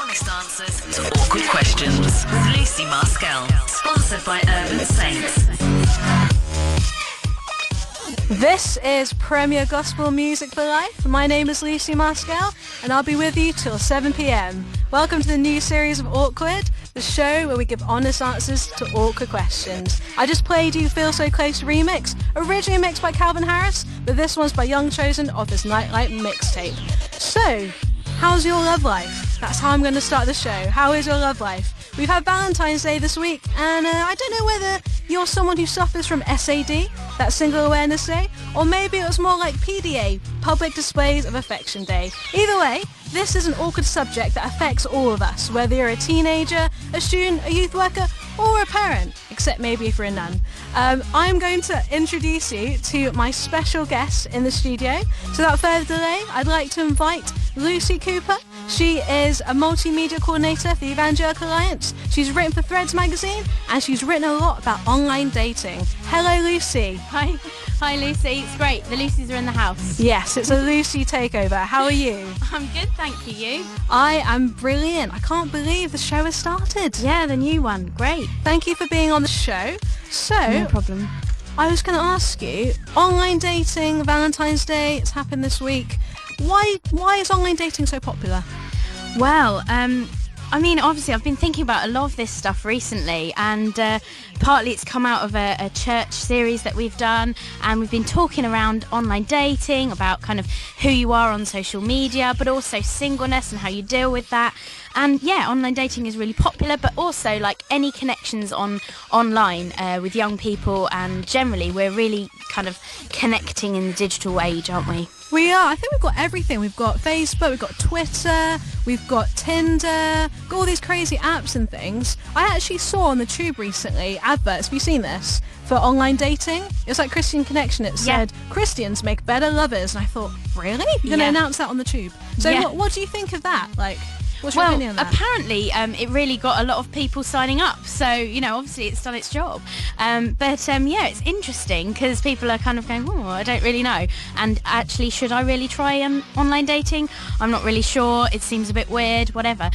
Honest answers to awkward questions with Lucy Maskell. Sponsored by Urban Saints. This is Premier Gospel Music for Life. My name is Lucy Maskell and I'll be with you till 7 p.m. Welcome to the new series of Awkward, the show where we give honest answers to awkward questions. I just played you Feel So Close remix, originally mixed by Calvin Harris, but this one's by Young Chosen off his Nightlight mixtape. So, how's your love life? That's how I'm going to start the show. How is your love life? We've had Valentine's Day this week, and I don't know whether you're someone who suffers from SAD, that Single Awareness Day, or maybe it was more like PDA, Public Displays of Affection Day. Either way, this is an awkward subject that affects all of us, whether you're a teenager, a student, a youth worker, or a parent, except maybe if you're a nun. I'm going to introduce you to my special guest in the studio. So without further delay, I'd like to invite Lucy Cooper. She is a multimedia coordinator for the Evangelical Alliance. She's written for Threads magazine and she's written a lot about online dating. Hello, Lucy. Hi. Hi, Lucy. It's great. The Lucys are in the house. Yes, it's a Lucy takeover. How are you? I'm good, thank you. You? I am brilliant. I can't believe the show has started. Yeah, the new one. Great. Thank you for being on the show. So, no problem. I was going to ask you, online dating, Valentine's Day, it's happened this week. Why is online dating so popular? Well, I mean, obviously, I've been thinking about a lot of this stuff recently, and partly it's come out of a church series that we've done, and we've been talking around online dating, about kind of who you are on social media, but also singleness and how you deal with that. And yeah, online dating is really popular, but also like any connections online with young people, and generally we're really kind of connecting in the digital age, aren't we? We are. I think we've got everything. We've got Facebook, we've got Twitter, we've got Tinder, got all these crazy apps and things. I actually saw on the tube recently adverts, have you seen this, for online dating? It was like Christian Connection. It said, Christians make better lovers. And I thought, really? You're going to announce that on the tube? So what do you think of that? Like, what's your opinion on that? Apparently it really got a lot of people signing up, so obviously it's done its job, but it's interesting because people are kind of going, oh, I don't really know, and actually, should I really try online dating? I'm not really sure, it seems a bit weird, whatever.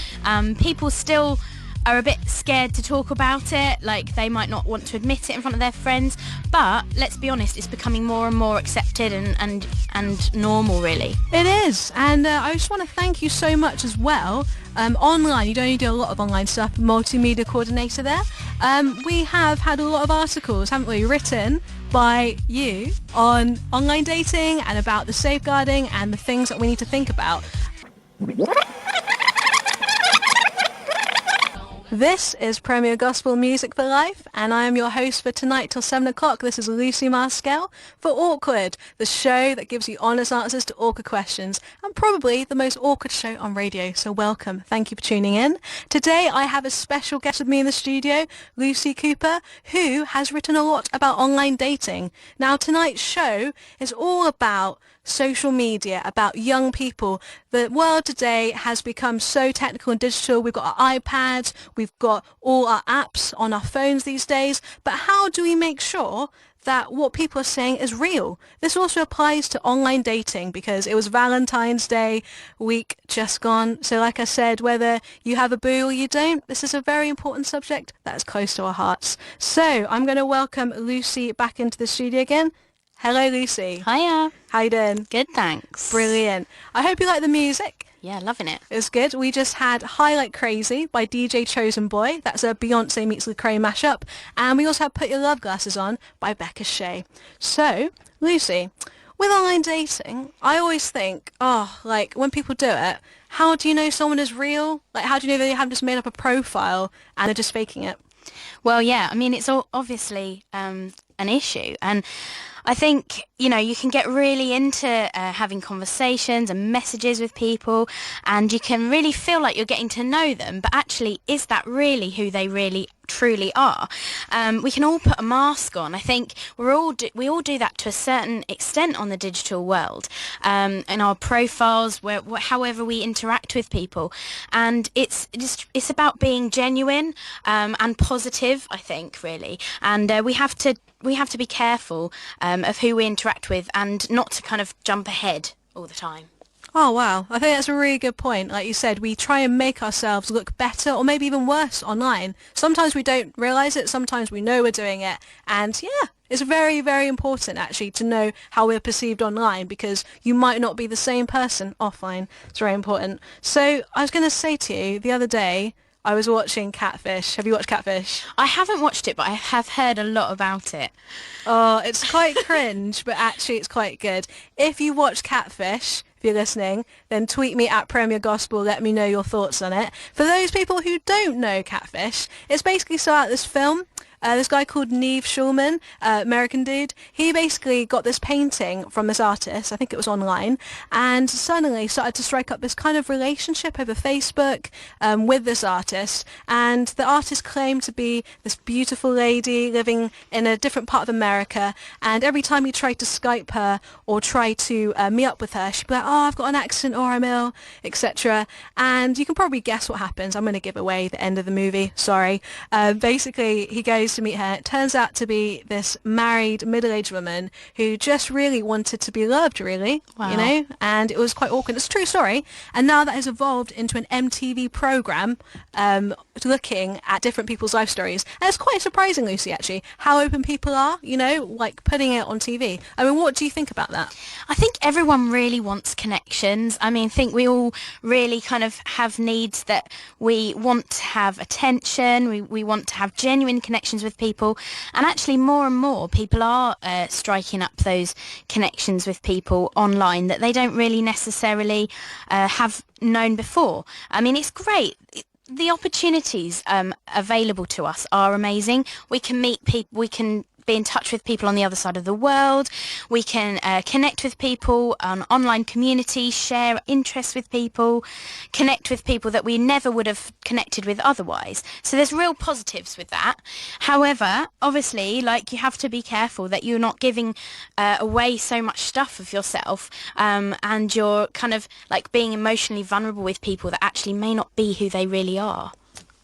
People still are a bit scared to talk about it, like they might not want to admit it in front of their friends, but let's be honest, it's becoming more and more accepted and normal, really. It is, and I just want to thank you so much as well. Online, you don't only do a lot of online stuff, multimedia coordinator there. We have had a lot of articles, haven't we, written by you on online dating and about the safeguarding and the things that we need to think about. This is Premier Gospel Music for Life, and I am your host for tonight till 7 o'clock. This is Lucy Maskell for Awkward, the show that gives you honest answers to awkward questions, and probably the most awkward show on radio, so welcome. Thank you for tuning in. Today I have a special guest with me in the studio, Lucy Cooper, who has written a lot about online dating. Now, tonight's show is all about social media, about young people. The world today has become so technical and digital. We've got our iPads, we've got all our apps on our phones these days, but how do we make sure that what people are saying is real? This also applies to online dating because it was Valentine's Day week just gone. So like I said, whether you have a boo or you don't, this is a very important subject that is close to our hearts. So I'm going to welcome Lucy back into the studio again. Hello, Lucy. Hiya. How you doing? Good, thanks. Brilliant. I hope you like the music. Yeah, loving it. It was good. We just had Highlight Crazy by DJ Chosen Boy. That's a Beyonce meets Lecrae mashup. And we also had Put Your Love Glasses On by Becca Shea. So, Lucy, with online dating, I always think, like, when people do it, how do you know someone is real? Like, how do you know they haven't just made up a profile and they're just faking it? Well, yeah, I mean, it's obviously an issue. And I think, you can get really into having conversations and messages with people, and you can really feel like you're getting to know them, but actually, is that really who they really truly are? We can all put a mask on. I think we all do that to a certain extent on the digital world, in our profiles, however we interact with people, and it's about being genuine and positive, I think, really, and we have to be careful of who we interact with and not to kind of jump ahead all the time. Oh, wow. I think that's a really good point. Like you said, we try and make ourselves look better or maybe even worse online. Sometimes we don't realise it, sometimes we know we're doing it. And yeah, it's very, very important actually to know how we're perceived online because you might not be the same person offline. It's very important. So I was going to say to you, the other day, I was watching Catfish. Have you watched Catfish? I haven't watched it, but I have heard a lot about it. Oh, it's quite cringe, but actually it's quite good. If you watch Catfish, if you're listening, then tweet me at Premier Gospel, let me know your thoughts on it. For those people who don't know Catfish, it's basically about this film. This guy called Neve Schulman, American dude, he basically got this painting from this artist, I think it was online, and suddenly started to strike up this kind of relationship over Facebook with this artist. And the artist claimed to be this beautiful lady living in a different part of America. And every time he tried to Skype her or try to meet up with her, she'd be like, oh, I've got an accident or I'm ill, etc. And you can probably guess what happens. I'm going to give away the end of the movie, sorry. Basically, he goes to meet her. It turns out to be this married middle-aged woman who just really wanted to be loved, really. Wow. You know, and it was quite awkward. It's a true story, and now that has evolved into an MTV program looking at different people's life stories. And it's quite surprising, Lucy, actually, how open people are, you know, like putting it on TV. I mean, what do you think about that? I think everyone really wants connections. I mean, I think we all really kind of have needs that we want to have attention, we want to have genuine connections with people, and actually more and more people are striking up those connections with people online that they don't really necessarily have known before. I mean, it's great. The opportunities available to us are amazing. We can meet people, we can be in touch with people on the other side of the world. We can connect with people on online communities, share interests with people, connect with people that we never would have connected with otherwise. So there's real positives with that. However, obviously, like, you have to be careful that you're not giving away so much stuff of yourself, and you're kind of like being emotionally vulnerable with people that actually may not be who they really are.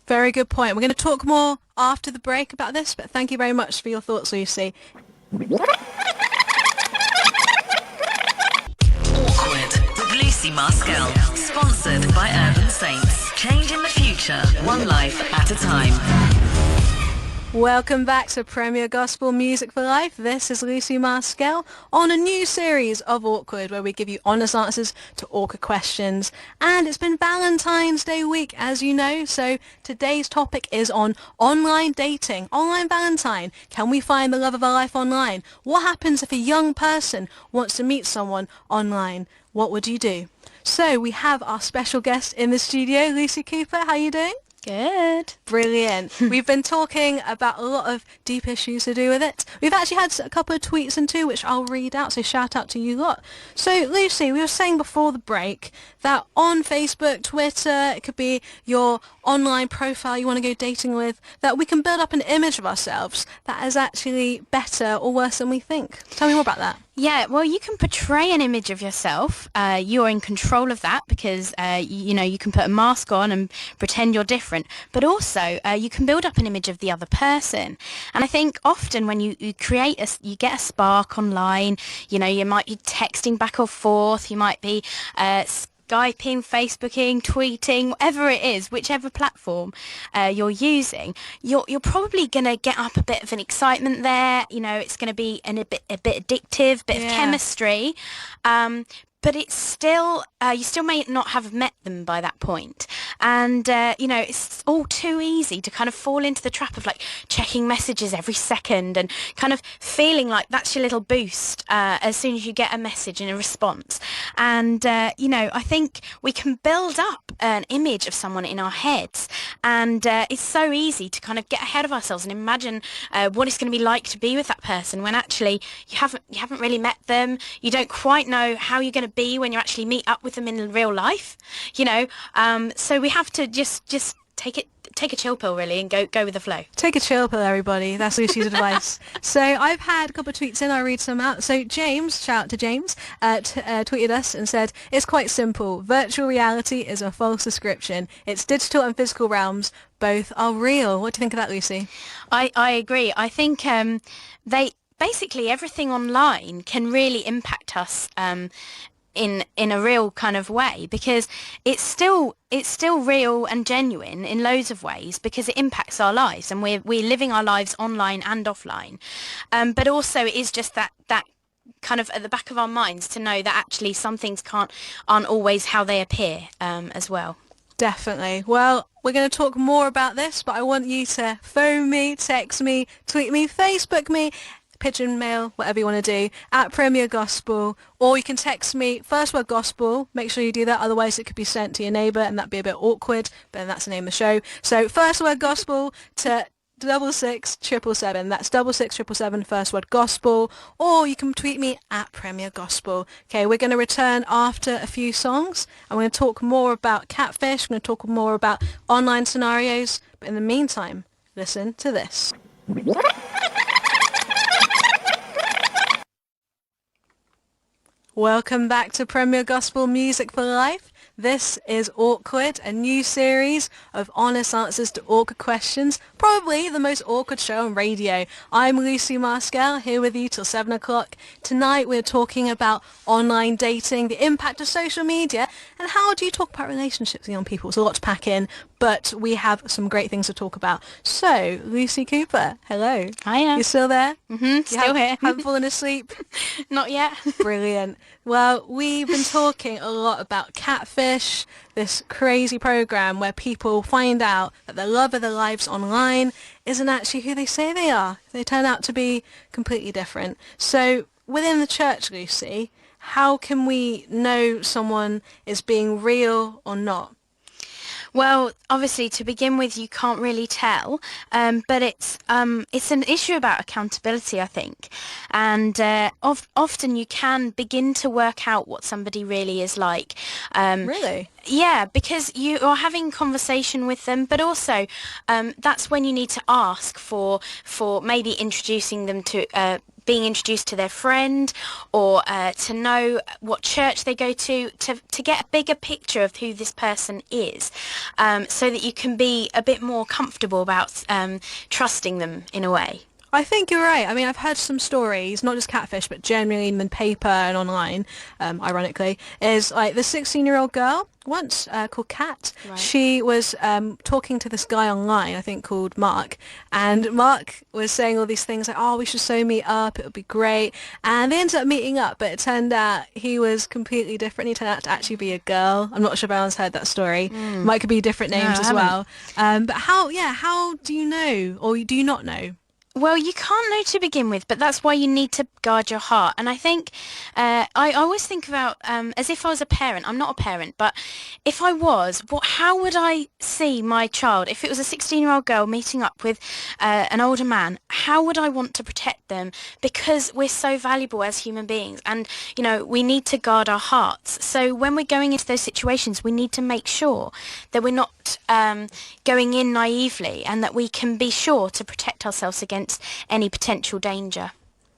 Very good point. We're going to talk more after the break about this, but thank you very much for your thoughts, Lucy. Awkward with Lucy Maskell. Sponsored by Urban Saints. Changing the future, one life at a time. Welcome back to Premier Gospel Music for Life. This is Lucy Maskell on a new series of Awkward where we give you honest answers to awkward questions. And it's been Valentine's Day week, as you know, so today's topic is on online dating, online Valentine. Can we find the love of our life online? What happens if a young person wants to meet someone online? What would you do? So we have our special guest in the studio, Lucy Cooper. How are you doing? Good. Brilliant. We've been talking about a lot of deep issues to do with it. We've actually had a couple of tweets and two, which I'll read out, so shout out to you lot. So, Lucy, we were saying before the break that on Facebook, Twitter, it could be your online profile you want to go dating with, that we can build up an image of ourselves that is actually better or worse than we think. Tell me more about that. Yeah, well, you can portray an image of yourself. You're in control of that because, you can put a mask on and pretend you're different. But also, you can build up an image of the other person. And I think often when you get a spark online, you might be texting back or forth, you might be Skyping, Facebooking, tweeting, whatever it is, whichever platform you're using, you're probably going to get up a bit of an excitement there. It's going to be a bit addictive, bit of chemistry. But it's still, you still may not have met them by that point. And, it's all too easy to kind of fall into the trap of, like, checking messages every second and kind of feeling like that's your little boost as soon as you get a message and a response. And, I think we can build up an image of someone in our heads. And it's so easy to kind of get ahead of ourselves and imagine what it's going to be like to be with that person when actually you haven't really met them. You don't quite know how you're going to be when you actually meet up with them in real life, so we have to just take a chill pill, really, and go with the flow. Take a chill pill, everybody. That's Lucy's advice. So I've had a couple of tweets in. I'll read some out. So James, shout out to James, tweeted us and said, it's quite simple. Virtual reality is a false description. It's digital and physical realms. Both are real. What do you think of that, Lucy? I agree. I think basically everything online can really impact us in a real kind of way, because it's still real and genuine in loads of ways, because it impacts our lives, and we're living our lives online and offline. But also it is just that kind of at the back of our minds to know that actually some things aren't always how they appear, as well. Definitely. Well, we're going to talk more about this, but I want you to phone me, text me, tweet me, Facebook me, pigeon mail, whatever you want to do, at Premier Gospel, or you can text me, first word gospel. Make sure you do that, otherwise it could be sent to your neighbour and that'd be a bit awkward, but then that's the name of the show. So first word gospel to 66777. That's 66777, first word gospel, or you can tweet me at Premier Gospel. Okay, we're going to return after a few songs. I'm going to talk more about Catfish. I'm going to talk more about online scenarios, but in the meantime, listen to this. Welcome back to Premier Gospel Music for Life. This is Awkward, a new series of honest answers to awkward questions, probably the most awkward show on radio. I'm Lucy Maskell, here with you till 7 o'clock. Tonight we're talking about online dating, the impact of social media, and how do you talk about relationships with young people. It's a lot to pack in, but we have some great things to talk about. So, Lucy Cooper, hello. Hiya. You still there? Still here. Haven't fallen asleep? Not yet. Brilliant. Well, we've been talking a lot about Catfish, this crazy program where people find out that the love of their lives online isn't actually who they say they are. They turn out to be completely different. So within the church, Lucy, how can we know someone is being real or not? Well, obviously, to begin with, you can't really tell, but it's an issue about accountability, I think, and often you can begin to work out what somebody really is like. Really? Yeah, because you are having conversation with them, but also that's when you need to ask for maybe introducing them to being introduced to their friend, or to know what church they go to get a bigger picture of who this person is, so that you can be a bit more comfortable about trusting them in a way. I think you're right. I mean, I've heard some stories, not just Catfish, but generally in the paper and online, ironically, is like the 16-year-old girl once called Kat. Right. She was talking to this guy online, I think called Mark, and Mark was saying all these things like, oh, we should so meet up, it would be great. And they ended up meeting up, but it turned out he was completely different. He turned out to actually be a girl. I'm not sure if anyone's heard that story. Might could be different names as well. But how do you know, or do you not know? Well, you can't know to begin with, but that's why you need to guard your heart. And I think, I always think about, as if I was a parent. I'm not a parent, but if I was, how would I see my child? If it was a 16-year-old girl meeting up with an older man, how would I want to protect them? Because we're so valuable as human beings, and, we need to guard our hearts. So when we're going into those situations, we need to make sure that we're not going in naively, and that we can be sure to protect ourselves against any potential danger.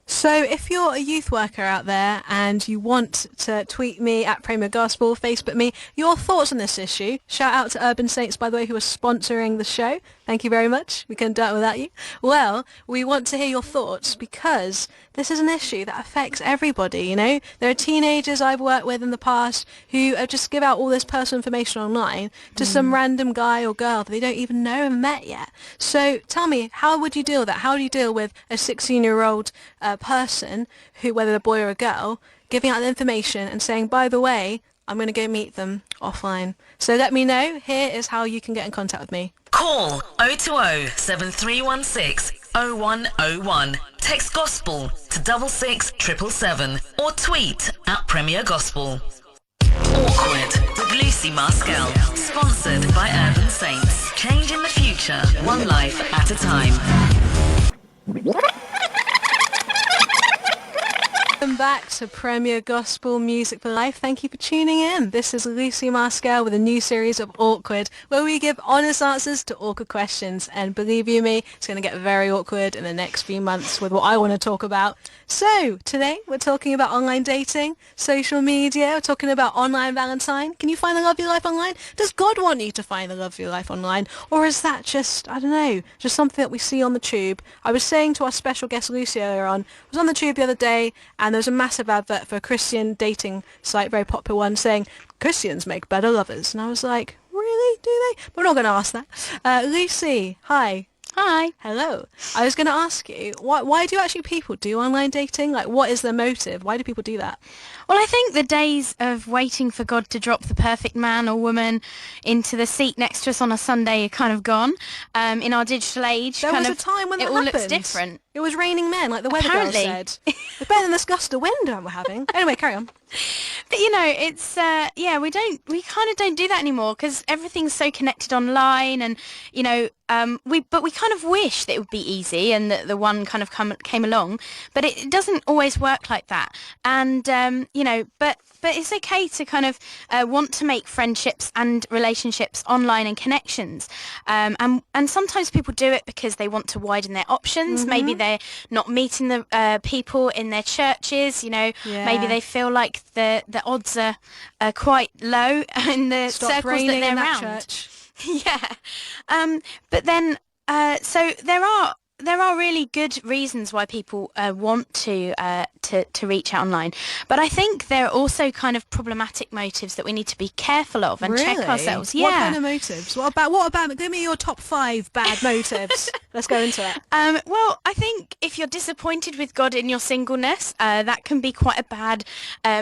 So if you're a youth worker out there and you want to tweet me at Premier Gospel, Facebook me, your thoughts on this issue, shout out to Urban Saints, by the way, who are sponsoring the show. Thank you very much. We couldn't do it without you. Well, we want to hear your thoughts because this is an issue that affects everybody, There are teenagers I've worked with in the past who just give out all this personal information online to some random guy or girl that they don't even know and met yet. So tell me, how would you deal with that? How do you deal with a 16-year-old person who, whether a boy or a girl, giving out the information and saying, by the way, I'm going to go meet them offline? So let me know. Here is how you can get in contact with me. Call 020 7316 0101. Text gospel to 66777 or tweet at Premier Gospel. Awkward with Lucy Maskell. Sponsored by Urban Saints. Changing the future, one life at a time. Welcome back to Premier Gospel Music for Life. Thank you for tuning in. This is Lucy Maskell with a new series of Awkward, where we give honest answers to awkward questions. And believe you me, it's going to get very awkward in the next few months with what I want to talk about. So today we're talking about online dating, social media. We're talking about online Valentine. Can you find the love of your life online? Does God want you to find the love of your life online? Or is that just, I don't know, just something that we see on the tube? I was saying to our special guest Lucy earlier on, I was on the tube the other day and there was was a massive advert for a Christian dating site, very popular one, saying Christians make better lovers. And I was like, really? Do they? But we're not going to ask that. Lucy, hi. Hi. Hello. I was going to ask you, why do actually people do online dating? Like, what is their motive? Why do people do that? Well, I think the days of waiting for God to drop the perfect man or woman into the seat next to us on a Sunday are kind of gone. In our digital age, There was a time when that it all looks happened. different. It was raining men, like the weather girl Apparently. said. It's better than this gust of wind we're having. Anyway, carry on. But it's we kind of don't do that anymore because everything's so connected online, and we kind of wish that it would be easy and that the one kind of came along, but it doesn't always work like that. And but it's okay to kind of want to make friendships and relationships online and connections, and sometimes people do it because they want to widen their options. Mm-hmm. Maybe they're not meeting the people in their churches. Maybe they feel like the odds are quite low in the Stop circles raining that they're in that around. church. Yeah. But then, so there are really good reasons why people want to reach out online. But I think there are also kind of problematic motives that we need to be careful of and check Really? ourselves. Yeah. What kind of motives? What about? Give me your top 5 bad motives. Let's go into it. Well, I think if you're disappointed with God in your singleness, that can be quite a bad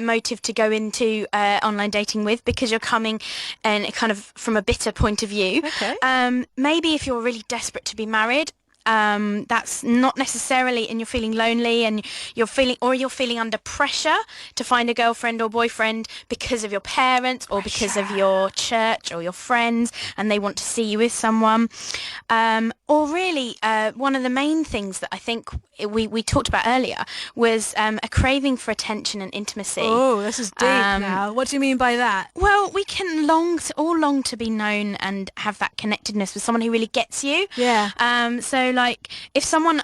motive to go into online dating with, because you're coming and kind of from a bitter point of view. Okay. Maybe if you're really desperate to be married, that's not necessarily, and you're feeling lonely and you're feeling under pressure to find a girlfriend or boyfriend because of your parents or because of your church or your friends, and they want to see you with someone. Or really, one of the main things that I think we talked about earlier was a craving for attention and intimacy. Oh, this is deep now. What do you mean by that? Well, we can all long to be known and have that connectedness with someone who really gets you. Yeah. So, like, if someone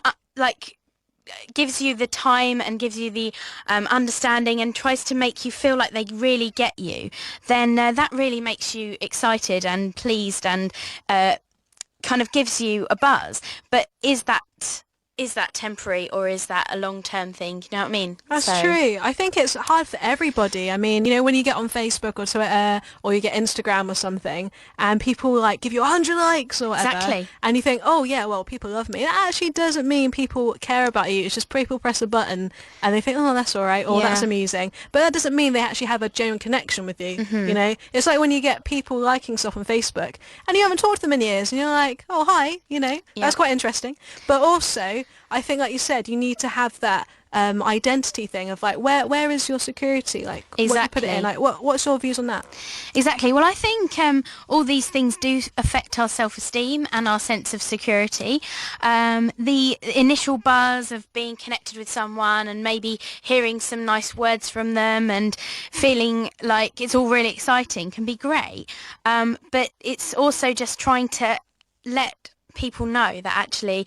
gives you the time and gives you the understanding and tries to make you feel like they really get you, then that really makes you excited and pleased and kind of gives you a buzz. But is that temporary, or is that a long-term thing? You know what I mean? That's true. I think it's hard for everybody. I mean, when you get on Facebook or Twitter or you get Instagram or something, and people like give you 100 likes or whatever, Exactly. and you think, oh yeah, well, people love me. That actually doesn't mean people care about you. It's just people press a button and they think, oh, that's all right, or that's amusing. But that doesn't mean they actually have a genuine connection with you. Mm-hmm. It's like when you get people liking stuff on Facebook and you haven't talked to them in years, and you're like, oh hi, that's quite interesting. But also, I think, like you said, you need to have that identity thing of like, where is your security? Like, what you put it in. Like, what's your views on that? Exactly. Well, I think all these things do affect our self-esteem and our sense of security. The initial buzz of being connected with someone and maybe hearing some nice words from them and feeling like it's all really exciting can be great. But it's also just trying to let people know that actually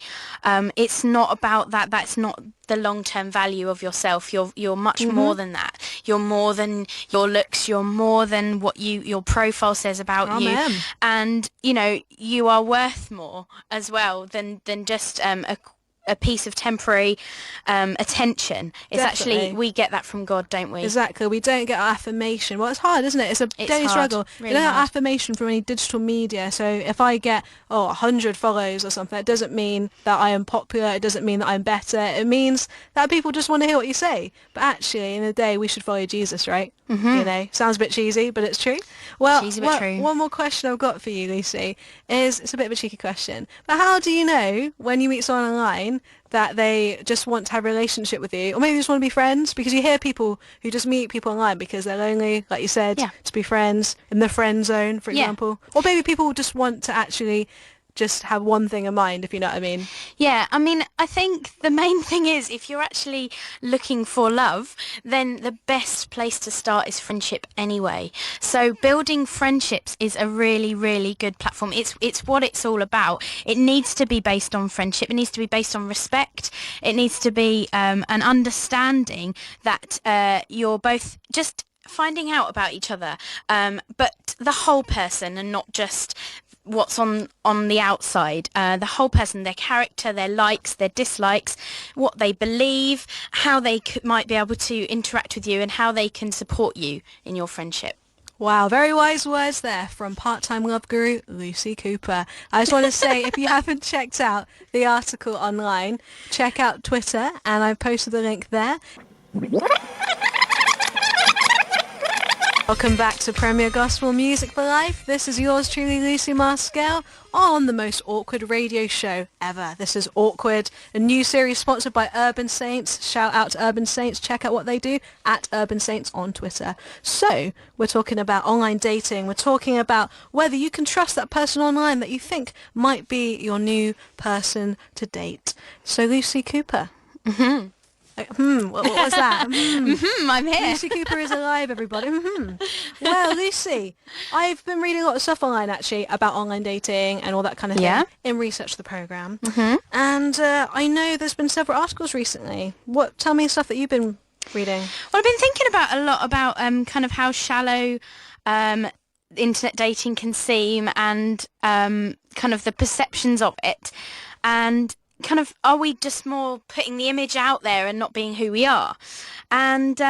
it's not about that. That's not the long-term value of yourself. You're much more than that. You're more than your looks. You're more than what your profile says about you. And you are worth more as well than just a piece of temporary attention. It's actually, we get that from God, don't we? Exactly. We don't get our affirmation. Well, it's hard, isn't it? It's a daily struggle. Really you don't get hard. affirmation from any digital media. So if I get 100 follows or something, it doesn't mean that I am popular. It doesn't mean that I'm better. It means that people just want to hear what you say. But actually, in the day, we should follow Jesus, right? Sounds a bit cheesy, but it's true. Well, Cheesy but true. One more question I've got for you, Lucy, it's a bit of a cheeky question. But how do you know when you meet someone online that they just want to have a relationship with you, or maybe just want to be friends? Because you hear people who just meet people online because they're lonely, like you said, to be friends, in the friend zone, for example. Or maybe people just want to actually just have one thing in mind, if you know what I mean. Yeah, I mean, I think the main thing is if you're actually looking for love, then the best place to start is friendship anyway. So building friendships is a really, really good platform. It's what it's all about. It needs to be based on friendship. It needs to be based on respect. It needs to be an understanding that you're both just finding out about each other, but the whole person and not just what's on the outside, the whole person, their character, their likes, their dislikes, what they believe, how they might be able to interact with you, and how they can support you in your friendship. Wow, very wise words there from part-time love guru Lucy Cooper. I just want to say, if you haven't checked out the article online, check out Twitter, and I've posted the link there. Welcome back to Premier Gospel Music for Life. This is yours truly, Lucy Maskell, on the most awkward radio show ever. This is Awkward, a new series sponsored by Urban Saints. Shout out to Urban Saints. Check out what they do at Urban Saints on Twitter. So, we're talking about online dating. We're talking about whether you can trust that person online that you think might be your new person to date. So, Lucy Cooper. What was that? I'm here. Lucy Cooper is alive, everybody. Well, Lucy, I've been reading a lot of stuff online, actually, about online dating and all that kind of thing in research for the programme. And I know there's been several articles recently. Tell me stuff that you've been reading. Well, I've been thinking about a lot about kind of how shallow internet dating can seem, and kind of the perceptions of it. And kind of, are we just more putting the image out there and not being who we are? And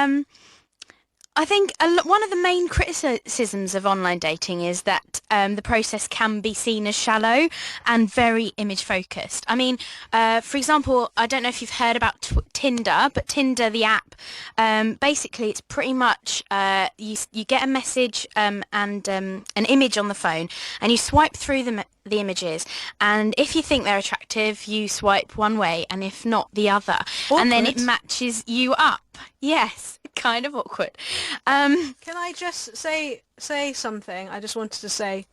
I think one of the main criticisms of online dating is that the process can be seen as shallow and very image focused. I mean, for example, I don't know if you've heard about Tinder, but Tinder, the app, basically it's pretty much you get a message and an image on the phone, and you swipe through the images, and if you think they're attractive, you swipe one way, and if not, the other. Awkward. And then it matches you up. Yes, kind of awkward. Can I just say something? I just wanted to say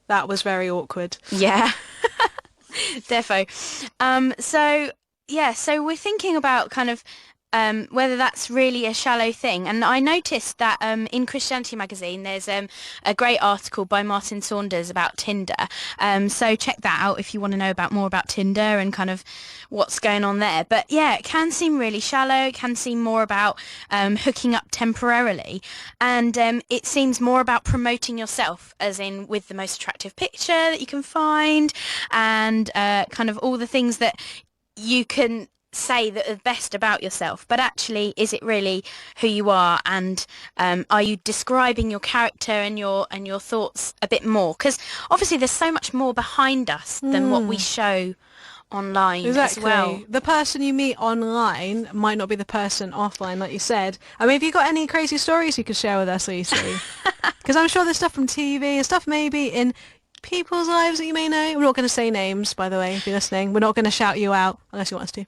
that was very awkward. Yeah. Defo. So we're thinking about kind of whether that's really a shallow thing. And I noticed that in Christianity magazine there's a great article by Martin Saunders about Tinder. So check that out if you want to know more about Tinder and kind of what's going on there. But yeah, it can seem really shallow. It can seem more about hooking up temporarily. And it seems more about promoting yourself, as in with the most attractive picture that you can find, and kind of all the things that you can say that are best about yourself. But actually, is it really who you are, and are you describing your character and your thoughts a bit more? Because obviously there's so much more behind us than what we show online. Exactly. As well. The person you meet online might not be the person offline, like you said. I mean, have you got any crazy stories you could share with us, Lucy? Because I'm sure there's stuff from TV and stuff maybe in people's lives that you may know. We're not going to say names, by the way, if you're listening. We're not going to shout you out unless you want us to.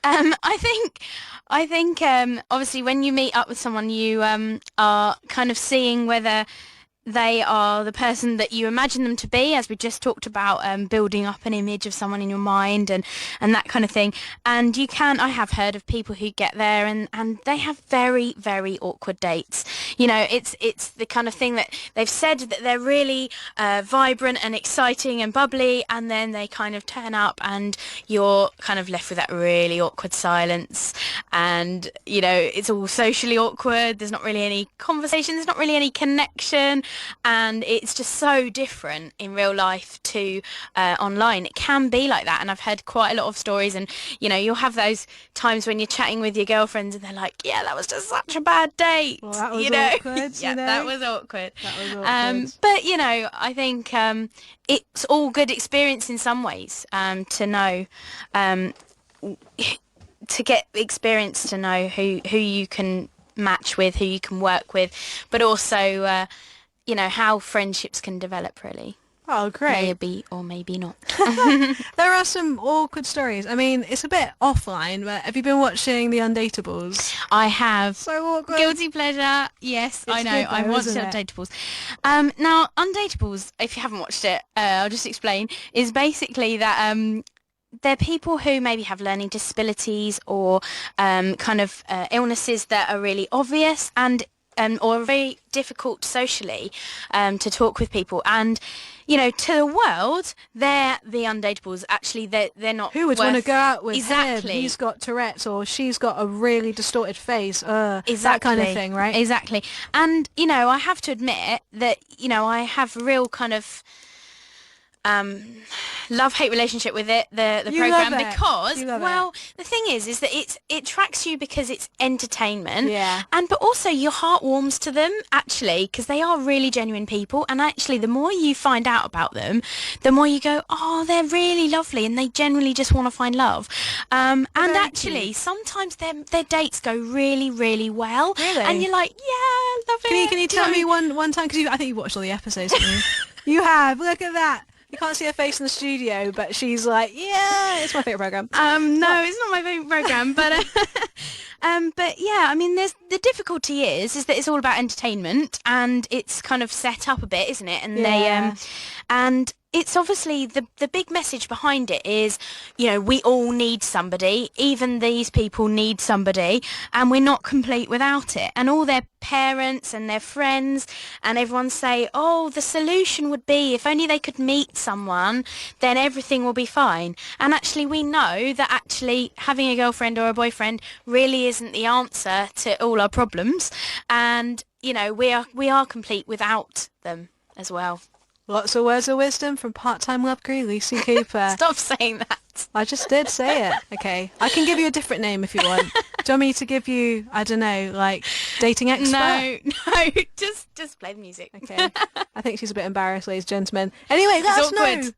I think obviously when you meet up with someone, you are kind of seeing whether they are the person that you imagine them to be, as we just talked about, building up an image of someone in your mind and that kind of thing. And I have heard of people who get there and they have very, very awkward dates. You know, it's the kind of thing that they've said that they're really vibrant and exciting and bubbly, and then they kind of turn up and you're kind of left with that really awkward silence. And, you know, it's all socially awkward. There's not really any conversation. There's not really any connection. And it's just so different in real life to online. It can be like that, and I've heard quite a lot of stories. And you know, you'll have those times when you're chatting with your girlfriends and they're like, yeah, that was just such a bad date. Well, that was awkward. Yeah, that was awkward. That was awkward. But you know, I think it's all good experience in some ways, to know, to get experience to know who you can match with, who you can work with, but also you know, how friendships can develop, really. Oh, great. Maybe or maybe not. There are some awkward stories. I mean, it's a bit offline, but have you been watching the Undateables? I have. So awkward. Guilty pleasure. Yes, I know. I watched Undateables. Now, Undateables, if you haven't watched it, I'll just explain, is basically that they're people who maybe have learning disabilities or kind of illnesses that are really obvious and or very difficult socially to talk with people. And, you know, to the world, they're the undateables. Actually, they're not. Who would want to go out with exactly. him? He's got Tourette's or she's got a really distorted face. Exactly. That kind of thing, right? Exactly. And, you know, I have to admit that, you know, I have real kind of love-hate relationship with the You program love it. because, You love well, the thing is that it tracks you because it's entertainment. Yeah. But also your heart warms to them, actually, because they are really genuine people. And actually, the more you find out about them, the more you go, oh, they're really lovely, and they generally just want to find love. And very actually, cute. sometimes their dates go really, really well. Really? And you're like, yeah, love it. Can you Do know tell what I me mean? one time, because I think you've watched all the episodes, haven't you? You have. Look at that. You can't see her face in the studio, but she's like, yeah, it's my favourite program. No, it's not my favourite program, but yeah, I mean, there's the difficulty is that it's all about entertainment, and it's kind of set up a bit, isn't it? And Yeah. and it's obviously the big message behind it is, we all need somebody, even these people need somebody, and we're not complete without it. And all their parents and their friends and everyone say, oh, the solution would be if only they could meet someone, then everything will be fine. And actually, we know that actually having a girlfriend or a boyfriend really isn't the answer to all our problems, and we are complete without them as well. Lots of words of wisdom from part-time love crew, Lucy Cooper. Stop saying that. I just did say it. Okay. I can give you a different name if you want. Do you want me to give you, I don't know, like dating expert? No, just play the music. Okay. I think she's a bit embarrassed, ladies and gentlemen. Anyway, let us know.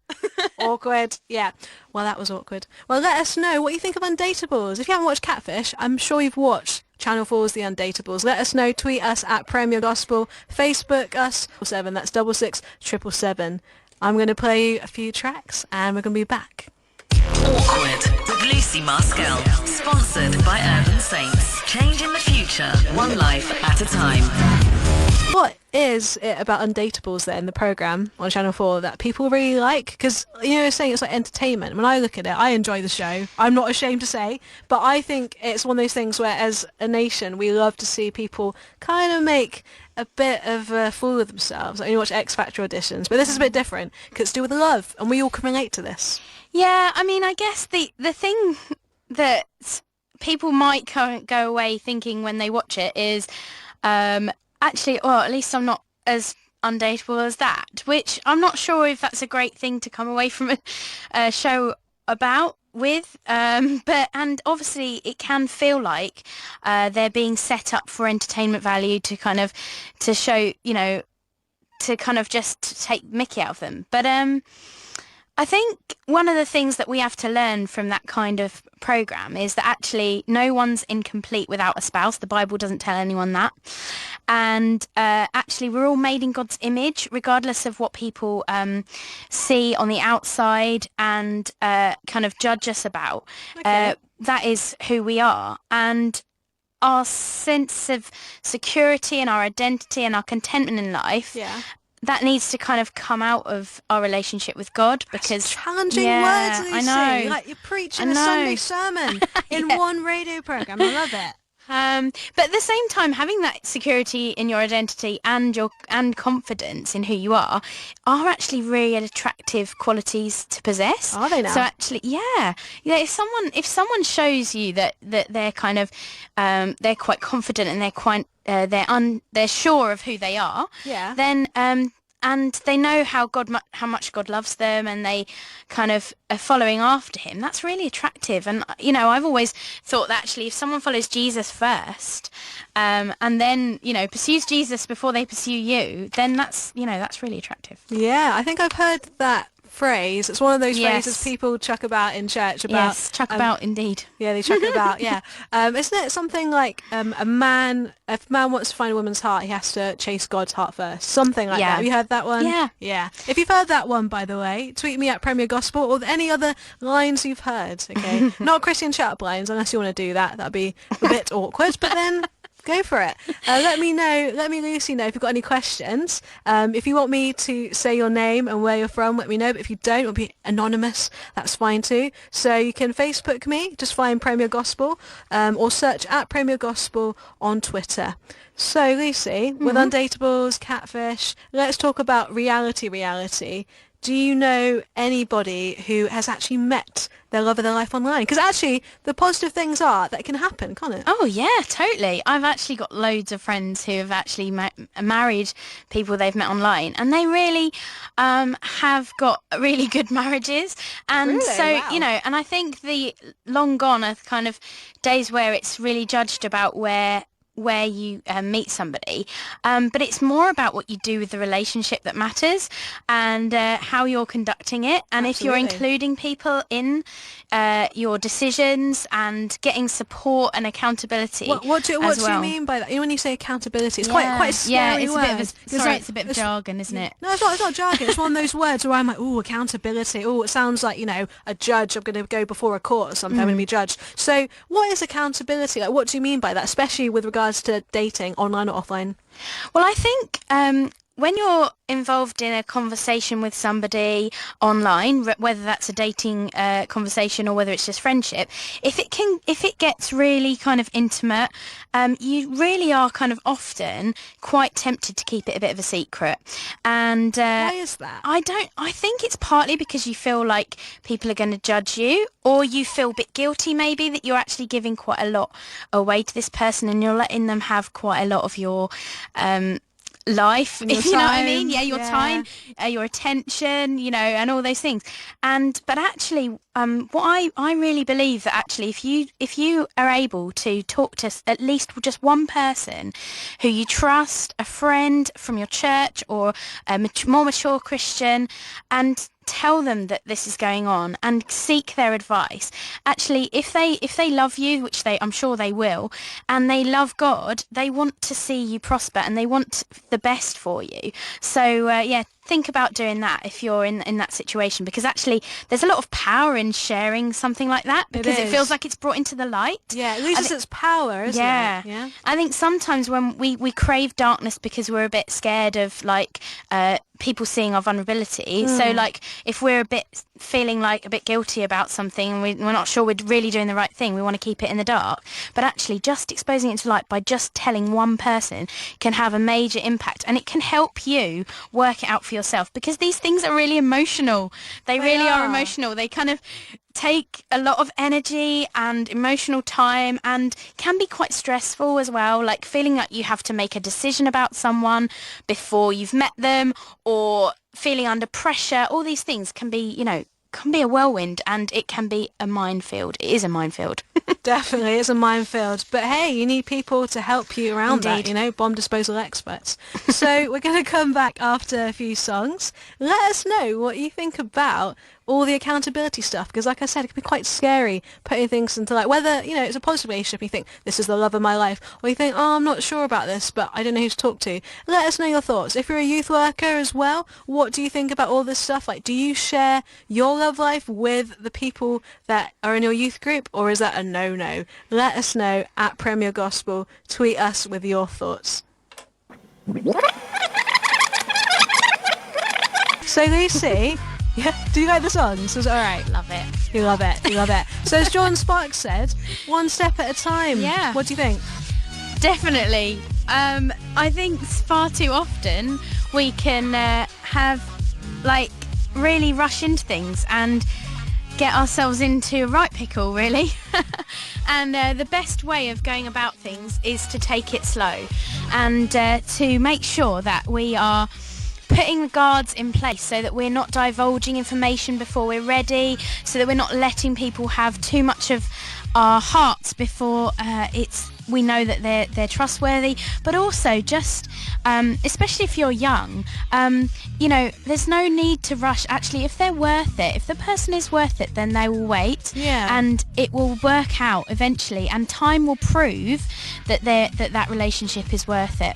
Awkward. Yeah. Well, that was awkward. Well, let us know what you think of Undateables. If you haven't watched Catfish, I'm sure you've watched Channel 4's The Undateables. Let us know. Tweet us at Premier Gospel. Facebook us. 7. That's 66777. I'm going to play you a few tracks and we're going to be back. Awkward with Lucy Maskell. Sponsored by Urban Saints. Changing the future, one life at a time. What is it about Undateables then, the programme on Channel 4, that people really like? Because, you're saying it's like entertainment. When I look at it, I enjoy the show. I'm not ashamed to say. But I think it's one of those things where, as a nation, we love to see people kind of make a bit of a fool of themselves. Like, you watch X Factor auditions. But this is a bit different, because it's to do with love. And we all can relate to this. Yeah, I mean, I guess the thing that people might go away thinking when they watch it is... actually, or at least I'm not as undateable as that, which I'm not sure if that's a great thing to come away from a show about with. And obviously it can feel like they're being set up for entertainment value to show, to kind of just take mickey out of them. But I think one of the things that we have to learn from that kind of program is that actually no one's incomplete without a spouse. The Bible doesn't tell anyone that. And actually we're all made in God's image, regardless of what people see on the outside and kind of judge us about. Okay. That is who we are. And our sense of security and our identity and our contentment in life, that needs to kind of come out of our relationship with God, because Challenging words, Lucy. I know. Like you're preaching a Sunday sermon in one radio programme. I love it. But at the same time, having that security in your identity and confidence in who you are actually really attractive qualities to possess. Are they now? So actually, yeah. If someone shows you that they're kind of they're quite confident and they're quite they're sure of who they are, then and they know how much God loves them, and they kind of are following after him, that's really attractive. And I've always thought that actually if someone follows Jesus first and then pursues Jesus before they pursue you, then that's really attractive. Yeah, I think I've heard that phrase. It's one of those phrases people chuck about in church about. Yes, chuck about indeed. Yeah, they chuck it about. Yeah, isn't it something like if a man wants to find a woman's heart, he has to chase God's heart first? Something like that. Have you heard that one? Yeah. If you've heard that one, by the way, tweet me at Premier Gospel or any other lines you've heard. Okay, not Christian chat-up lines unless you want to do that. That'd be a bit awkward. But then. Go for it. Let me Lucy know if you've got any questions. If you want me to say your name and where you're from, let me know. But if you don't, want to be anonymous, that's fine too. So you can Facebook me, just find Premier Gospel, or search at Premier Gospel on Twitter. So Lucy, with Undateables, Catfish, let's talk about reality. do you know anybody who has actually met their love of their life online? Because actually, the positive things are that it can happen, can't it? Oh yeah, totally. I've actually got loads of friends who have actually married people they've met online, and they really have got really good marriages. And Really? so, Wow. and I think the long gone are kind of days where it's really judged about where you meet somebody, but it's more about what you do with the relationship that matters, and how you're conducting it, and if you're Absolutely. including people in your decisions and getting support and accountability. What do you mean by that? You know, when you say accountability, it's quite a scary it's word. it's a bit of jargon, isn't it? No, it's not jargon. It's one of those words where I'm like, oh, accountability. Oh, it sounds like, a judge. I'm going to go before a court or something. I'm going to be judged. So what is accountability? Like, what do you mean by that, especially with regards to dating, online or offline? Well, I think when you're involved in a conversation with somebody online, whether that's a dating conversation or whether it's just friendship, if it gets really kind of intimate, you really are kind of often quite tempted to keep it a bit of a secret. And Why is that? I think it's partly because you feel like people are going to judge you, or you feel a bit guilty maybe that you're actually giving quite a lot away to this person, and you're letting them have quite a lot of your life, And your if you know what I time. mean. Your time, your attention, and all those things. But actually, what I really believe that actually if you are able to talk to at least just one person who you trust, a friend from your church or a more mature Christian, and tell them that this is going on and seek their advice. Actually, if they love you, which I'm sure they will, and they love God, they want to see you prosper and they want the best for you. So think about doing that if you're in that situation, because actually there's a lot of power in sharing something like that, because it feels like it's brought into the light. Yeah, it loses its power, isn't it? Yeah. I think sometimes when we crave darkness because we're a bit scared of people seeing our vulnerability. So if we're feeling like a bit guilty about something and we're not sure we're really doing the right thing, we want to keep it in the dark. But actually just exposing it to light by just telling one person can have a major impact, and it can help you work it out for yourself, because these things are really emotional. They really are emotional. They kind of take a lot of energy and emotional time, and can be quite stressful as well, like feeling like you have to make a decision about someone before you've met them, or feeling under pressure. All these things can be a whirlwind, and it can be a minefield. It is a minefield. Definitely, it's a minefield. But hey, you need people to help you around Indeed. that, bomb disposal experts. So we're going to come back after a few songs. Let us know what you think about all the accountability stuff, because like I said, it can be quite scary putting things into whether, it's a positive relationship, you think, this is the love of my life, or you think, oh, I'm not sure about this, but I don't know who to talk to. Let us know your thoughts. If you're a youth worker as well, what do you think about all this stuff? Do you share your love life with the people that are in your youth group, or is that a no-no? Let us know at Premier Gospel. Tweet us with your thoughts. So Lucy, do you like the songs? Was it all right? Love it. You love it. So as John Sparks said, one step at a time. Yeah. What do you think? Definitely. I think far too often we can really rush into things and get ourselves into a right pickle, really. And the best way of going about things is to take it slow, and to make sure that we are putting the guards in place so that we're not divulging information before we're ready, so that we're not letting people have too much of our hearts before we know that they're trustworthy. But also just especially if you're young, there's no need to rush. Actually, if they're worth it, if the person is worth it, then they will wait, and it will work out eventually, and time will prove that that relationship is worth it.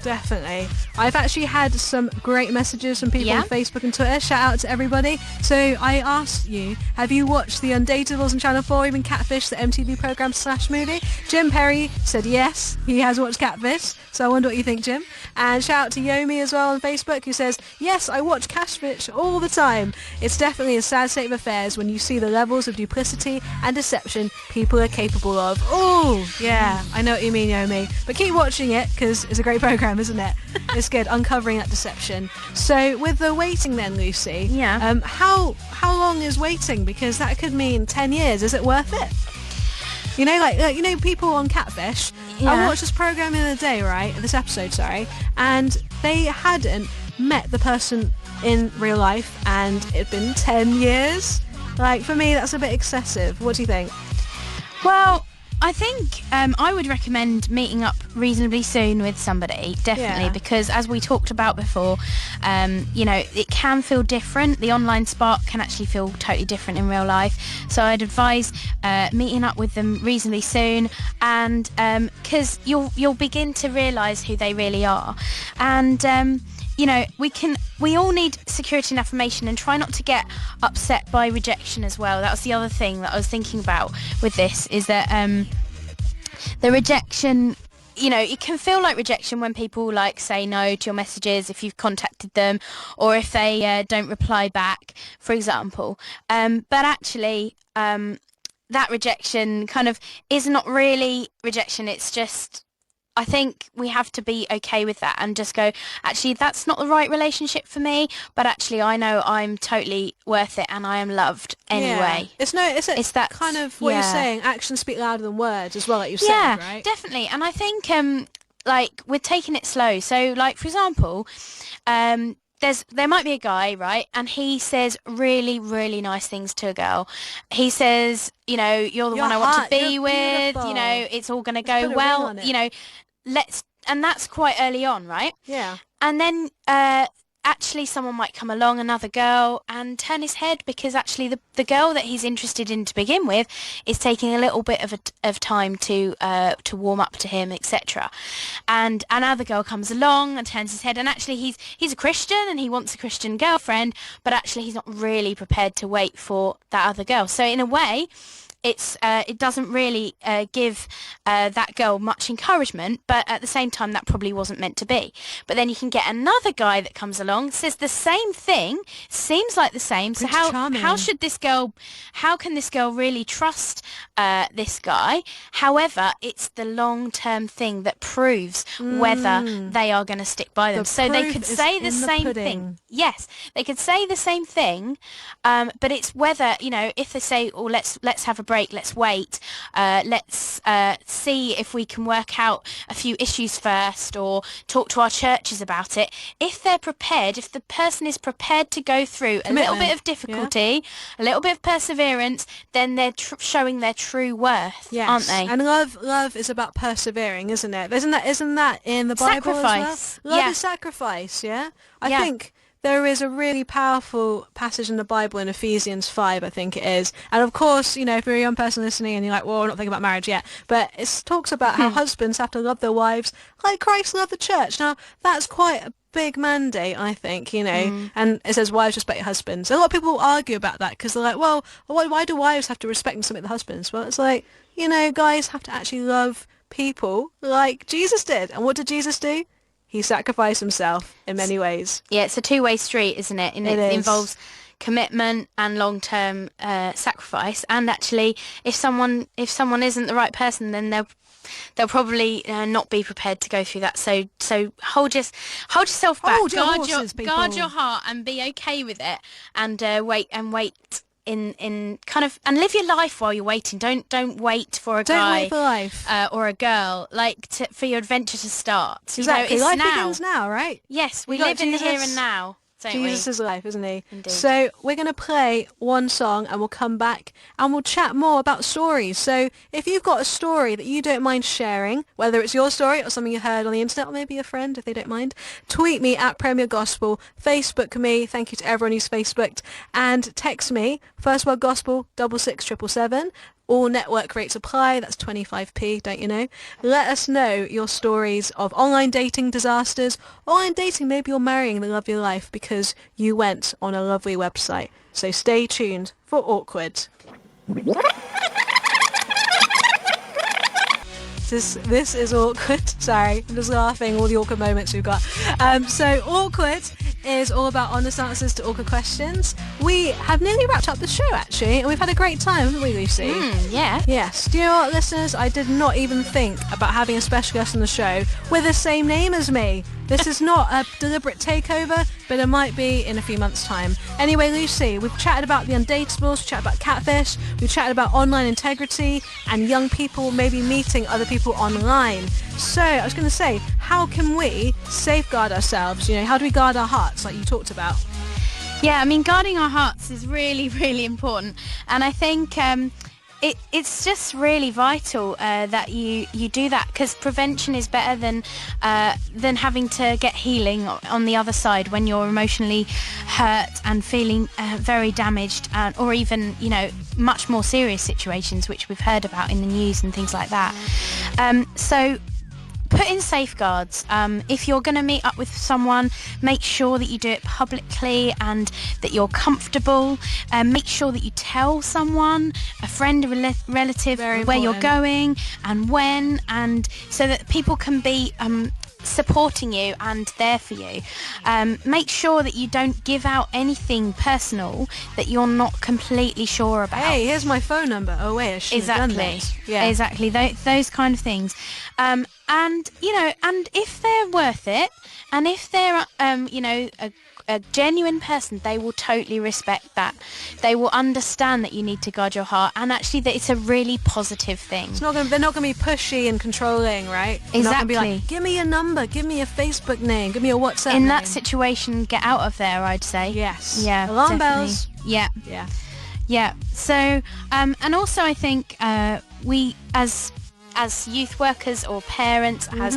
Definitely. I've actually had some great messages from people Yeah? on Facebook and Twitter. Shout out to everybody. So I asked you, have you watched the Undateables on Channel 4, even Catfish, the MTV programme / movie? Jim Perry said yes, he has watched Catfish. So I wonder what you think, Jim. And shout out to Yomi as well on Facebook, who says, yes, I watch Catfish all the time. It's definitely a sad state of affairs when you see the levels of duplicity and deception people are capable of. Oh, yeah, I know what you mean, Yomi. But keep watching it, because it's a great programme. program, isn't it? It's good, uncovering that deception. So with the waiting then, Lucy, how long is waiting? Because that could mean 10 years. Is it worth it? You know, like people on Catfish. Yeah. I watched this program the other day, right? This episode, sorry, and they hadn't met the person in real life, and it'd been 10 years. Like, for me, that's a bit excessive. What do you think? Well, I think I would recommend meeting up reasonably soon with somebody, definitely, because as we talked about before, it can feel different. The online spark can actually feel totally different in real life. So I'd advise meeting up with them reasonably soon, and because you'll begin to realise who they really are, and we all need security and affirmation, and try not to get upset by rejection as well. That was the other thing that I was thinking about with this, is that the rejection, it can feel like rejection when people like say no to your messages if you've contacted them, or if they don't reply back, for example. But actually, that rejection kind of is not really rejection. It's just, I think we have to be okay with that and just go, actually, that's not the right relationship for me, but actually I know I'm totally worth it and I am loved anyway. Yeah. It's that kind of what you're saying, actions speak louder than words as well, like you said, right? Yeah, definitely. And I think, we're taking it slow. So, like, for example, there might be a guy, right, and he says really, really nice things to a girl. He says, you're the one I want to be with, beautiful. It's all going to go well, and that's quite early on, right? Yeah. And then actually someone might come along, another girl, and turn his head, because actually the girl that he's interested in to begin with is taking a little bit of time to warm up to him, etc. And another girl comes along and turns his head, and actually he's a Christian and he wants a Christian girlfriend, but actually he's not really prepared to wait for that other girl. So in a way, it doesn't really give that girl much encouragement, but at the same time that probably wasn't meant to be. But then you can get another guy that comes along, says the same thing, seems like the same. So how can this girl really trust this guy? However, it's the long-term thing that proves whether they are going to stick by them. So they could say the same thing. Yes, they could say the same thing, but it's whether, if they say, oh, let's have a break, let's wait, let's see if we can work out a few issues first, or talk to our churches about it. If they're prepared, if the person is prepared to go through a little bit of difficulty, a little bit of perseverance, then they're showing their true worth, aren't they? And love is about persevering, isn't it? Isn't that in the Bible sacrifice as well? Love is sacrifice, yeah? I think there is a really powerful passage in the Bible in Ephesians 5, I think it is. And of course, if you're a young person listening and you're like, well, we're not thinking about marriage yet, but it talks about how husbands have to love their wives like Christ loved the church. Now, that's quite a big mandate, I think, and it says, wives, respect your husbands. A lot of people argue about that because they're like, well, why do wives have to respect and submit their husbands? Well, it's like, guys have to actually love people like Jesus did. And what did Jesus do? He sacrificed himself in many ways. Yeah, it's a two-way street, isn't it? And it involves commitment and long-term sacrifice. And actually, if someone isn't the right person, then they'll probably not be prepared to go through that. So hold yourself back, guard your heart, and be okay with it. And wait. In kind of, and live your life while you're waiting. Don't wait for a guy. Don't wait for life. Or a girl, for your adventure to start. Exactly. Life begins now, right? Yes, we live in the here and now. Jesus' life, isn't he? Indeed. So we're going to play one song and we'll come back and we'll chat more about stories. So if you've got a story that you don't mind sharing, whether it's your story or something you heard on the internet, or maybe a friend if they don't mind, tweet me at Premier Gospel, Facebook me, thank you to everyone who's Facebooked, and text me, First Word Gospel 66777. All network rates apply, that's 25p, don't you know? Let us know your stories of online dating disasters, online dating, maybe you're marrying the love of your life because you went on a lovely website. So stay tuned for Awkward. This is Awkward. Sorry, I'm just laughing, all the awkward moments we've got. So Awkward is all about honest answers to awkward questions. We have nearly wrapped up the show, actually, and we've had a great time, haven't we, Lucy? Yeah. Yes. Do you know what, listeners? I did not even think about having a special guest on the show with the same name as me. This is not a deliberate takeover, but it might be in a few months' time. Anyway, Lucy, we've chatted about the Undateables, we've chatted about Catfish, we've chatted about online integrity and young people maybe meeting other people online. So, I was going to say, how can we safeguard ourselves? You know, how do we guard our hearts, like you talked about? Yeah, I mean, guarding our hearts is really, really important. And I think it's just really vital that you do that, because prevention is better than having to get healing on the other side when you're emotionally hurt and feeling very damaged, or even, you know, much more serious situations which we've heard about in the news and things like that. So put in safeguards. If you're going to meet up with someone, make sure that you do it publicly and that you're comfortable. Make sure that you tell someone, a friend, a relative, where you're going and when, and so that people can be supporting you and there for you. Make sure that you don't give out anything personal that you're not completely sure about. Hey, here's my phone number. Oh wait, I should have done this. Yeah. Exactly. Those kind of things. And you know, and if they're worth it, and if they're you know, a genuine person, they will totally respect that. They will understand that you need to guard your heart, and actually that it's a really positive thing. They're not going to be pushy and controlling, right? They're not going to be like, give me your number, give me a Facebook name, give me a WhatsApp name. In that situation, get out of there, I'd say. Yes. Yeah. Alarm definitely. bells. Yeah. Yeah. Yeah. So, and also I think we as youth workers or parents, as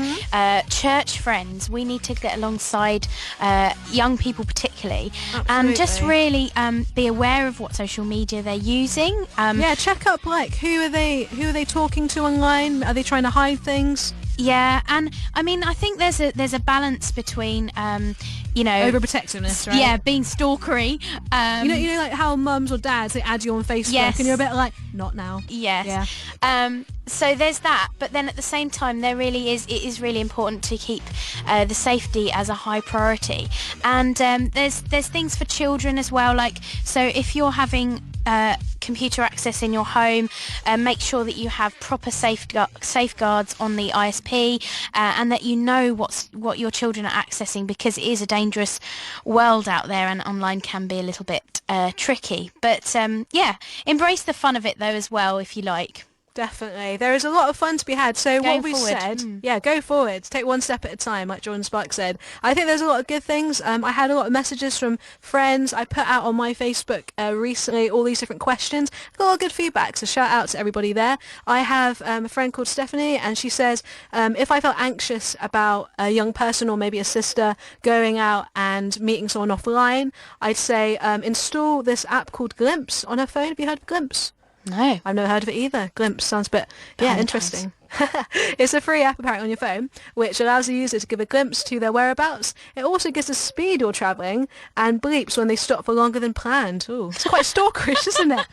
church friends, we need to get alongside young people particularly. Absolutely. And just really be aware of what social media they're using. Yeah, check up, like, who are they talking to online? Are they trying to hide things? Yeah, and I mean, I think there's a balance between you know, overprotectiveness, right? Yeah, being stalkery. You know, like how mums or dads, they add you on Facebook, yes. and you're a bit like, not now. Yes. Yeah. So there's that, but then at the same time, it is really important to keep the safety as a high priority. And there's things for children as well. Like, so if you're having computer access in your home, make sure that you have proper safeguards on the ISP, and that you know what your children are accessing, because it is a dangerous world out there, and online can be a little bit tricky. But yeah, embrace the fun of it though as well, if you like. Definitely. There is a lot of fun to be had. So Going what we forward. said, yeah, go forward. Take one step at a time, like Jordan Sparks said. I think there's a lot of good things. I had a lot of messages from friends. I put out on my Facebook recently all these different questions. I got a lot of good feedback, so shout out to everybody there. I have a friend called Stephanie, and she says, if I felt anxious about a young person or maybe a sister going out and meeting someone offline, I'd say install this app called Glimpse on her phone. Have you heard of Glimpse? No. I've never heard of it either. Glimpse sounds a bit, yeah, interesting. It's a free app apparently on your phone, which allows the user to give a glimpse to their whereabouts. It also gives the speed you're travelling and bleeps when they stop for longer than planned. Ooh, it's quite stalkerish, isn't it?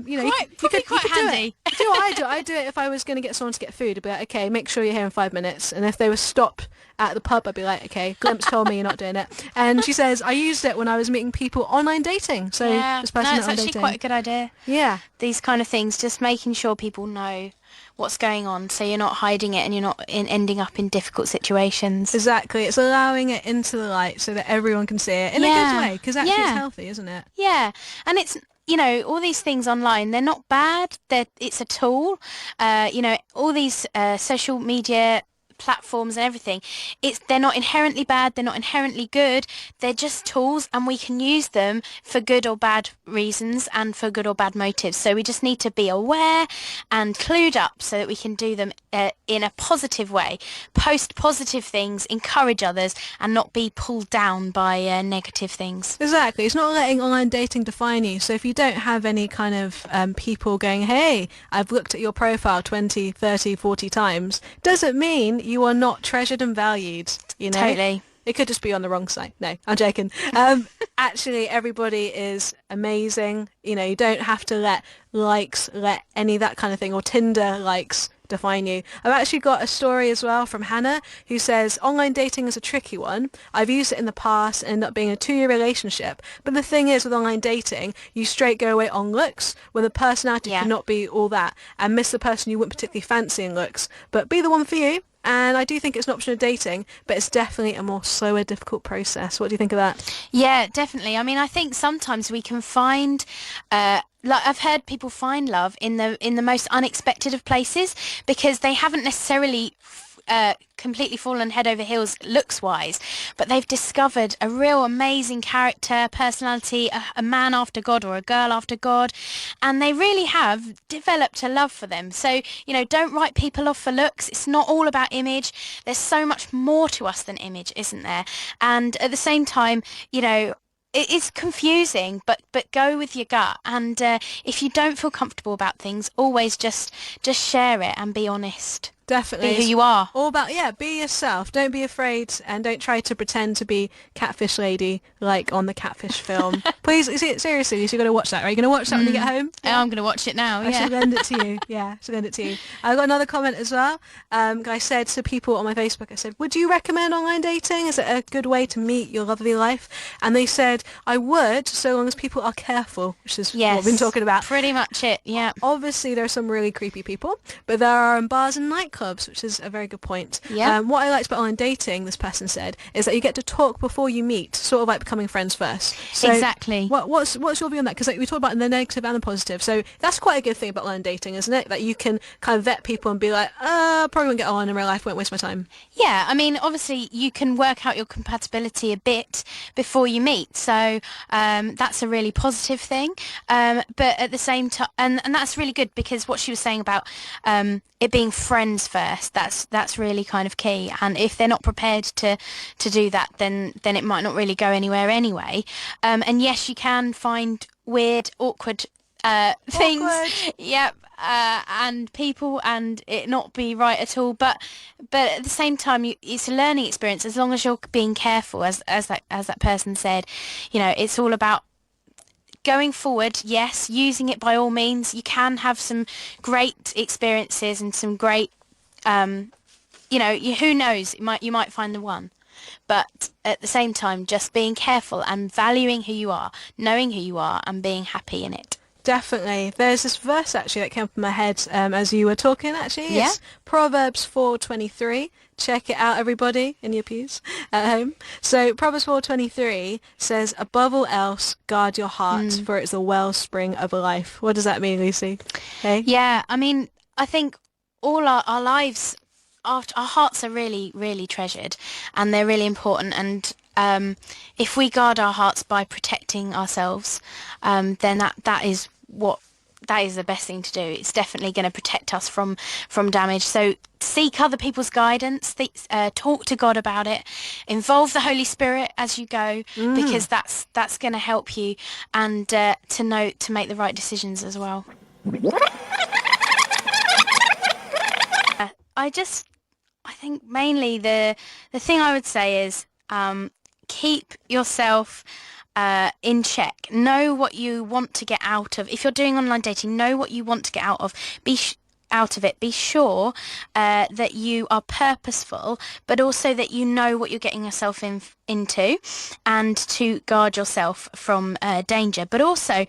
You know, you could handy. do it. Do what I do. I do it if I was going to get someone to get food. I'd be like, okay, make sure you're here in 5 minutes. And if they were stopped at the pub, I'd be like, okay, Glimpse told me you're not doing it. And she says, I used it when I was meeting people online dating. So just passing it it's on actually dating. quite a good idea. Yeah. These kind of things, just making sure people know what's going on, so you're not hiding it and you're not ending up in difficult situations. Exactly. It's allowing it into the light so that everyone can see it in a good way, because actually it's healthy, isn't it? Yeah, and it's, you know, all these things online, they're not bad. It's a tool. You know, all these social media platforms and everything, they're not inherently bad, they're not inherently good, they're just tools, and we can use them for good or bad reasons and for good or bad motives. So we just need to be aware and clued up so that we can do them in a positive way, post positive things, encourage others, and not be pulled down by negative things. Exactly. It's not letting online dating define you. So if you don't have any kind of people going, hey, I've looked at your profile 20, 30, 40 times, doesn't mean you are not treasured and valued, you know? Totally. It could just be on the wrong side. No, I'm joking. Actually, everybody is amazing. You know, you don't have to let any of that kind of thing, or Tinder likes define you. I've actually got a story as well from Hannah, who says online dating is a tricky one. I've used it in the past and ended up being a 2-year relationship. But the thing is, with online dating, you straight go away on looks when the personality cannot be all that, and miss the person you wouldn't particularly fancy in looks. But be the one for you. And I do think it's an option of dating, but it's definitely a more slower, difficult process. What do you think of that? Yeah, definitely. I mean, I think sometimes we can find, like I've heard people find love in the most unexpected of places, because they haven't necessarily completely fallen head over heels looks wise, but they've discovered a real amazing character, personality, a man after God or a girl after God, and they really have developed a love for them. So, you know, don't write people off for looks. It's not all about image. There's so much more to us than image, isn't there? And at the same time, you know, it is confusing, but go with your gut. And if you don't feel comfortable about things, always just share it and be honest. Definitely. Be who you are. All about, be yourself. Don't be afraid, and don't try to pretend to be Catfish Lady like on the Catfish film. Please, seriously, you're going to watch that, right? You're going to watch that when you get home? Yeah. I'm going to watch it now, I should lend it to you. Yeah, I should lend it to you. I got another comment as well. I said to people on my Facebook, I said, would you recommend online dating? Is it a good way to meet your love of your life? And they said, I would, so long as people are careful, which is what we've been talking about. Pretty much it, yeah. Obviously, there are some really creepy people, but there are bars and nightclubs, which is a very good point. Yeah. What I liked about online dating, this person said, is that you get to talk before you meet, sort of like becoming friends first. So exactly. What's your view on that? Because we talked about the negative and the positive. So that's quite a good thing about online dating, isn't it? That you can kind of vet people and be like, probably won't get on in real life, won't waste my time. Yeah, I mean, obviously you can work out your compatibility a bit before you meet. So that's a really positive thing. But at the same time, and that's really good, because what she was saying about it being friends first, that's really kind of key. And if they're not prepared to do that, then it might not really go anywhere anyway. And yes, you can find weird, awkward things. Yep. And people, and it not be right at all, but at the same time, it's a learning experience. As long as you're being careful, as that person said, you know, it's all about going forward. Yes, using it by all means. You can have some great experiences and some great, you know, who knows, you might find the one. But at the same time, just being careful and valuing who you are, knowing who you are, and being happy in it. Definitely. There's this verse actually that came up in my head as you were talking, actually. Yeah. It's Proverbs 4:23. Check it out, everybody, in your pews at home. So Proverbs 4:23 says, above all else, guard your heart, for it's the wellspring of life. What does that mean, Lucy? Hey? Yeah, I mean, I think all our lives, our hearts are really, really treasured, and they're really important. And if we guard our hearts by protecting ourselves, then that is the best thing to do. It's definitely going to protect us from damage. So seek other people's guidance, talk to God about it, involve the Holy Spirit as you go, because that's going to help you, and to make the right decisions as well. I think mainly the thing I would say is keep yourself in check. Know what you want to get out of. If you're doing online dating, know what you want to get out of. Be sure that you are purposeful, but also that you know what you're getting yourself into, and to guard yourself from danger. But also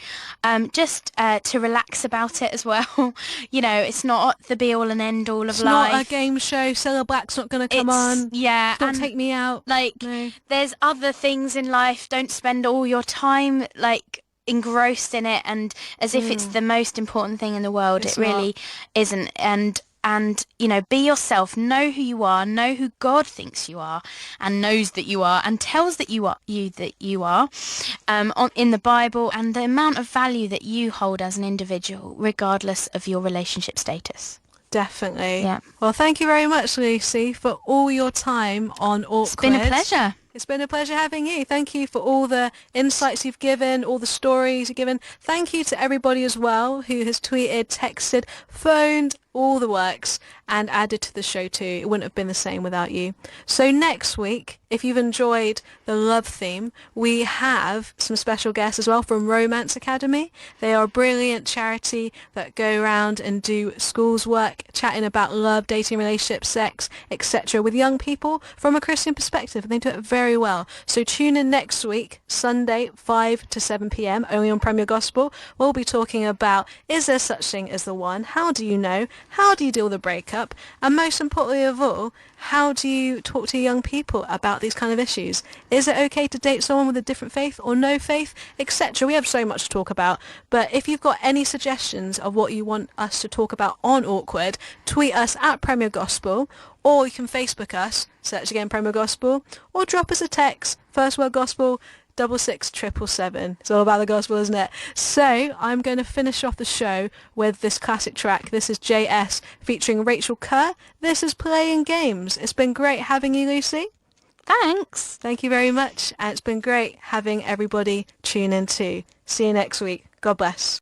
just to relax about it as well. You know, it's not the be-all and end-all of life. It's not a game show. Cilla Black's not going to come on. Yeah. It's not Take Me Out. Like, no. There's other things in life. Don't spend all your time, like, engrossed in it and as if it's the most important thing in the world. It really isn't. And you know, be yourself, know who you are, know who God thinks you are and knows that you are and tells that you are in the Bible, and the amount of value that you hold as an individual regardless of your relationship status. Definitely. Yeah. Well, thank you very much, Lucy, for all your time on Awkward. It's been a pleasure. It's been a pleasure having you. Thank you for all the insights you've given, all the stories you've given. Thank you to everybody as well who has tweeted, texted, phoned, all the works, and added to the show too. It wouldn't have been the same without you. So next week, if you've enjoyed the love theme, we have some special guests as well from Romance Academy. They are a brilliant charity that go around and do schools work, chatting about love, dating, relationships, sex, etc. with young people from a Christian perspective, and they do it very well. So tune in next week, Sunday, 5 to 7 p.m, only on Premier Gospel. We'll be talking about, is there such thing as the one? How do you know? How do you deal with a breakup? And most importantly of all, how do you talk to young people about these kind of issues? Is it okay to date someone with a different faith or no faith, etc.? We have so much to talk about, but if you've got any suggestions of what you want us to talk about on Awkward, tweet us at Premier Gospel, or you can Facebook us, search again Premier Gospel, or drop us a text, first word gospel, 66777. It's all about the gospel, isn't it? So I'm going to finish off the show with this classic track. This is JS featuring Rachel Kerr. This is Playing Games. It's been great having you, Lucy. Thanks. Thank you very much. And it's been great having everybody tune in too. See you next week. God bless.